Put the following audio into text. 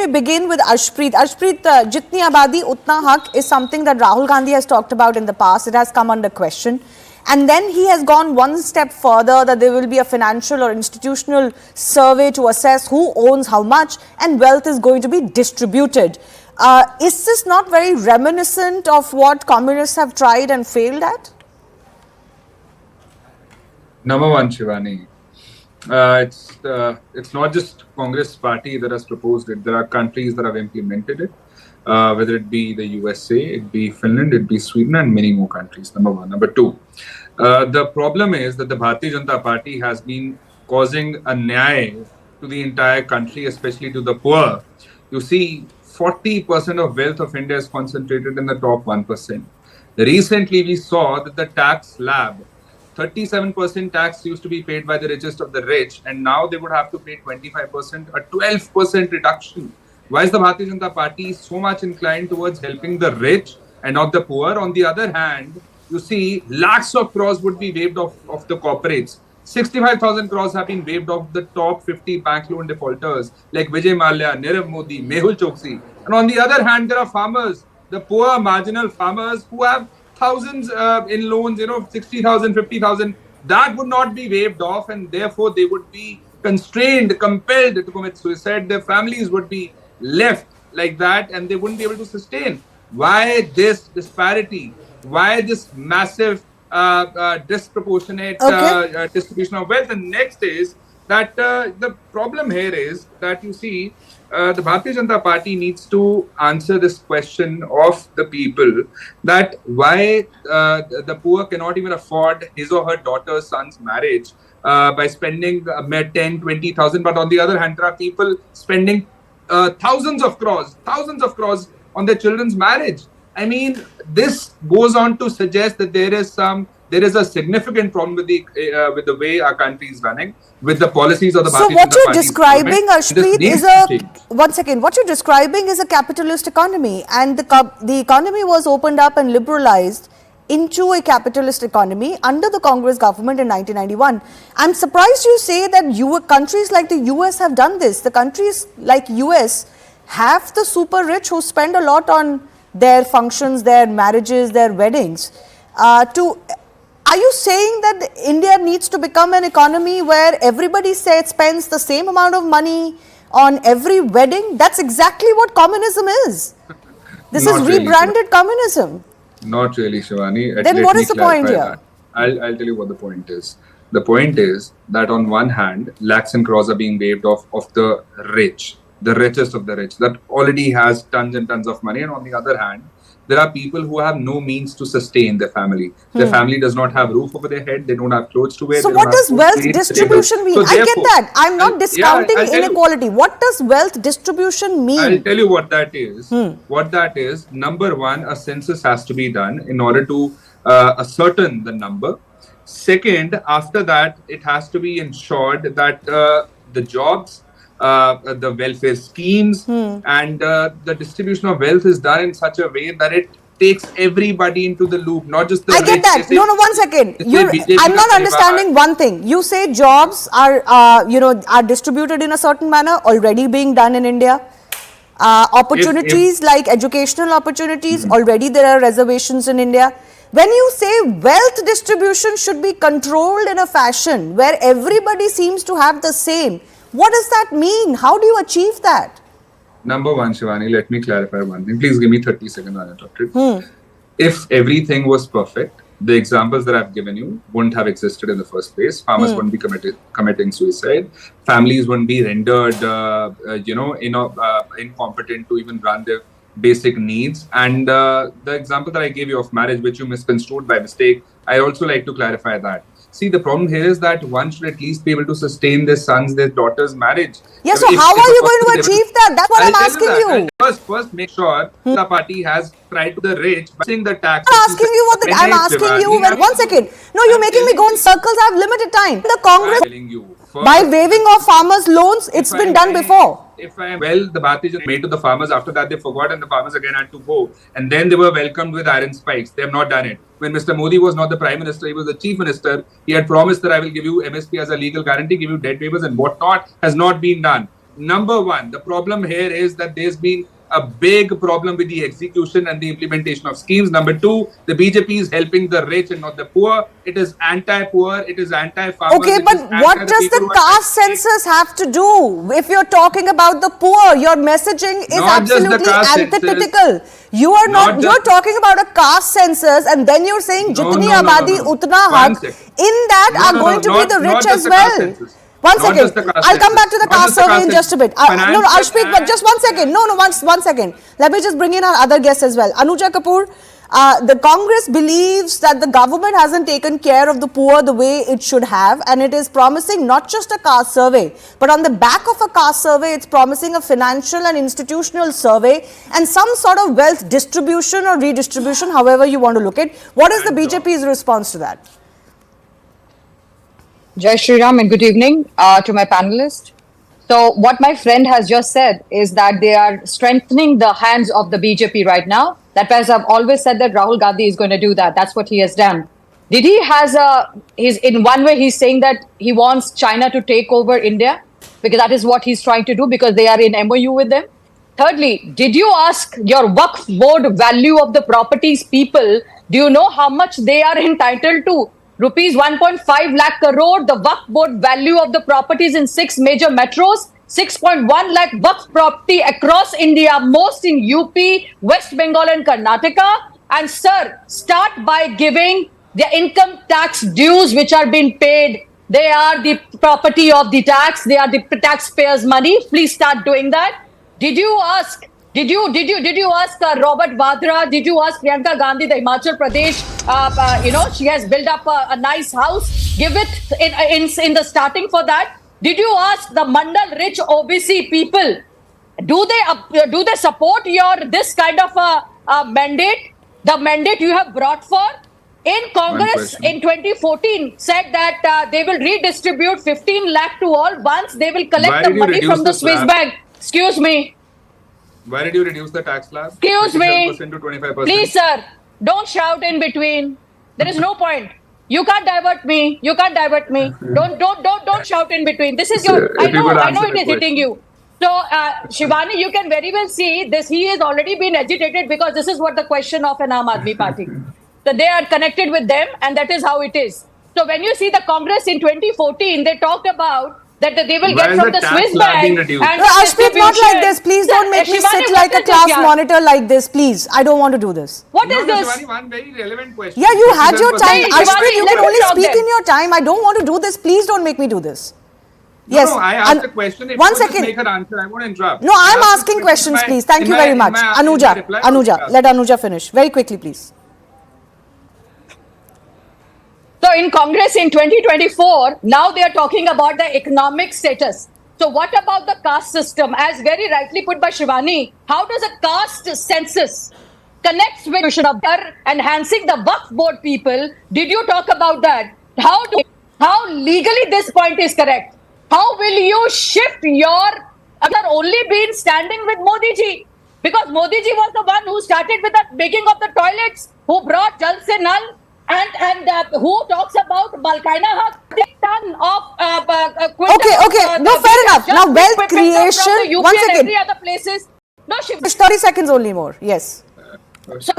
me begin with Arshpreet. Arshpreet, jitni abadi utna haq is something that Rahul Gandhi has talked about in the past. It has come under question. And then he has gone one step further, that there will be a financial or institutional survey to assess who owns how much, and wealth is going to be distributed. Is this not very reminiscent of what communists have tried and failed at? Number one, Shivani, it's not just Congress party that has proposed it. There are countries that have implemented it, whether it be the USA, it be Finland, it be Sweden, and many more countries. Number one. Number two, the problem is that the Bharatiya Janata Party has been causing unnyay to the entire country, especially to the poor. You see, 40% of wealth of India is concentrated in the top 1%. Recently, we saw that the tax slab, 37% tax used to be paid by the richest of the rich, and now they would have to pay 25%, a 12% reduction. Why is the Bharatiya Janata Party so much inclined towards helping the rich and not the poor? On the other hand, you see, lakhs of crores would be waived off of the corporates. 65,000 crores have been waived off the top 50 bank loan defaulters like Vijay Mallya, Nirav Modi, Mehul Choksi. And on the other hand, there are farmers, the poor marginal farmers who have thousands in loans, 60,000, 50,000. That would not be waived off, and therefore they would be constrained, compelled to commit suicide. Their families would be left like that, and they wouldn't be able to sustain. Why this disparity? Why this massive disproportionate distribution of wealth? And next is that the problem here is that you see the Bharatiya Janata Party needs to answer this question of the people, that why the poor cannot even afford his or her daughter's son's marriage by spending 10, 20,000. But on the other hand, there are people spending thousands of crores on their children's marriage. I mean, this goes on to suggest that there is a significant problem with the way our country is running, with the policies of the Bharatiya Janata Party. So what you're describing, Arshpreet, is what you're describing is a capitalist economy, and the economy was opened up and liberalized into a capitalist economy under the Congress government in 1991. I'm surprised you say that countries like the US have done this. The countries like US have the super rich who spend a lot on their functions, their marriages, their weddings. Are you saying that India needs to become an economy where everybody spends the same amount of money on every wedding? That's exactly what communism is. This is rebranded communism. Not really, Shivani. Then what is the point here? I'll tell you what the point is. The point is that on one hand, lakhs and crores are being waived off of the rich, the richest of the rich, that already has tons and tons of money. And on the other hand, there are people who have no means to sustain their family. Their family does not have roof over their head. They don't have clothes to wear. So what does wealth distribution mean? So I get that. I'm not discounting inequality. What does wealth distribution mean? I'll tell you what that is. What that is, number one, a census has to be done in order to ascertain the number. Second, after that, it has to be ensured that the jobs, the welfare schemes and the distribution of wealth is done in such a way that it takes everybody into the loop, not just the I get that. No, 1 second. I'm not understanding one thing. You say jobs are distributed in a certain manner, already being done in India. Opportunities like educational opportunities, already there are reservations in India. When you say wealth distribution should be controlled in a fashion where everybody seems to have the same, what does that mean? How do you achieve that? Number one, Shivani, let me clarify one thing. Please give me 30 seconds uninterrupted. If everything was perfect, the examples that I've given you wouldn't have existed in the first place. Farmers wouldn't be committing suicide. Families wouldn't be rendered, incompetent to even run their basic needs. And the example that I gave you of marriage, which you misconstrued by mistake, I also like to clarify that. See, the problem here is that one should at least be able to sustain their son's, their daughter's marriage. Yeah, so how are you going to achieve that? That's what I'm asking you. First, make sure the party has tried to the rich by paying the tax. I'm asking you. 1 second. No, you're making me go in circles. I have limited time. The Congress, by waiving off farmers' loans, it's been done before. The Bharatiya Janata made to the farmers. After that, they forgot, and the farmers again had to go. And then they were welcomed with iron spikes. They have not done it. When Mr. Modi was not the Prime Minister, he was the Chief Minister. He had promised that I will give you MSP as a legal guarantee, give you debt waivers and whatnot, has not been done. Number one, the problem here is that there's been a big problem with the execution and the implementation of schemes. Number two, the BJP is helping the rich and not the poor. It is anti-poor, it is anti-farmers. Okay, but what does the caste census have to do? If you're talking about the poor, your messaging is absolutely antithetical. You are not, you're talking about a caste census and then you're saying Jitni Abadi Utna Haq. In that are going to be the rich as well. One second. I'll come back to the caste survey in just a bit. No, Arshpreet, but just 1 second. No, 1 second. Let me just bring in our other guests as well. Anuja Kapoor, the Congress believes that the government hasn't taken care of the poor the way it should have, and it is promising not just a caste survey, but on the back of a caste survey, it's promising a financial and institutional survey and some sort of wealth distribution or redistribution, however you want to look at it. What is the BJP's response to that? Jai Shri Ram and good evening to my panelists. So what my friend has just said is that they are strengthening the hands of the BJP right now. That as I've always said that Rahul Gandhi is going to do that. That's what he has done. Did he in one way he's saying that he wants China to take over India because that is what he's trying to do because they are in MOU with them. Thirdly, did you ask your Waqf board value of the properties people? Do you know how much they are entitled to? Rupees 1.5 lakh crore, the Waqf board value of the properties in 6 major metros, 6.1 lakh Waqf property across India, most in UP, West Bengal and Karnataka. And sir, start by giving the income tax dues which are being paid. They are the property of the tax. They are the taxpayers' money. Please start doing that. Did you ask Robert Vadra? Did you ask Priyanka Gandhi, the Himachal Pradesh? She has built up a nice house. Give it in the starting for that. Did you ask the Mandal rich OBC people? Do they support this kind of a mandate? The mandate you have brought for? In Congress in 2014 said that they will redistribute 15 lakh to all once they will collect the money from the Swiss bank. Excuse me. Why did you reduce the tax slab? Excuse me. To 25%? Please, sir, don't shout in between. There is no point. You can't divert me. You can't divert me. Don't shout in between. This is your. I know it is hitting you. So, Shivani, you can very well see this. He has already been agitated because this is what the question of an Aam Aadmi party. So they are connected with them, and that is how it is. So when you see the Congress in 2014, they talked about that they will get from the Swiss bank. And Arshpreet, not like this. Please don't make me sit like a class monitor like this. Please, I don't want to do this. What is this? Shivani, one very relevant question. Yeah, you had your time. Arshpreet, you can only speak in your time. I don't want to do this. Please don't make me do this. Yes. No, I asked a question. If 1 second. Make her answer, I won't interrupt. No, I'm asking questions, please. Thank you very much. Anuja, let Anuja finish. Very quickly, please. So in Congress in 2024, now they are talking about the economic status. So what about the caste system? As very rightly put by Shivani, how does a caste census connect with enhancing the Waqf board people? Did you talk about that? How legally this point is correct? How will you shift your only been standing with Modi ji? Because Modi ji was the one who started with the making of the toilets, who brought Jal Se Nal, and who talks about Balkaina Haq, ton of Okay. No, fair enough. Now, wealth creation. 1 second. Every other places. No, 30 seconds only more. Yes. So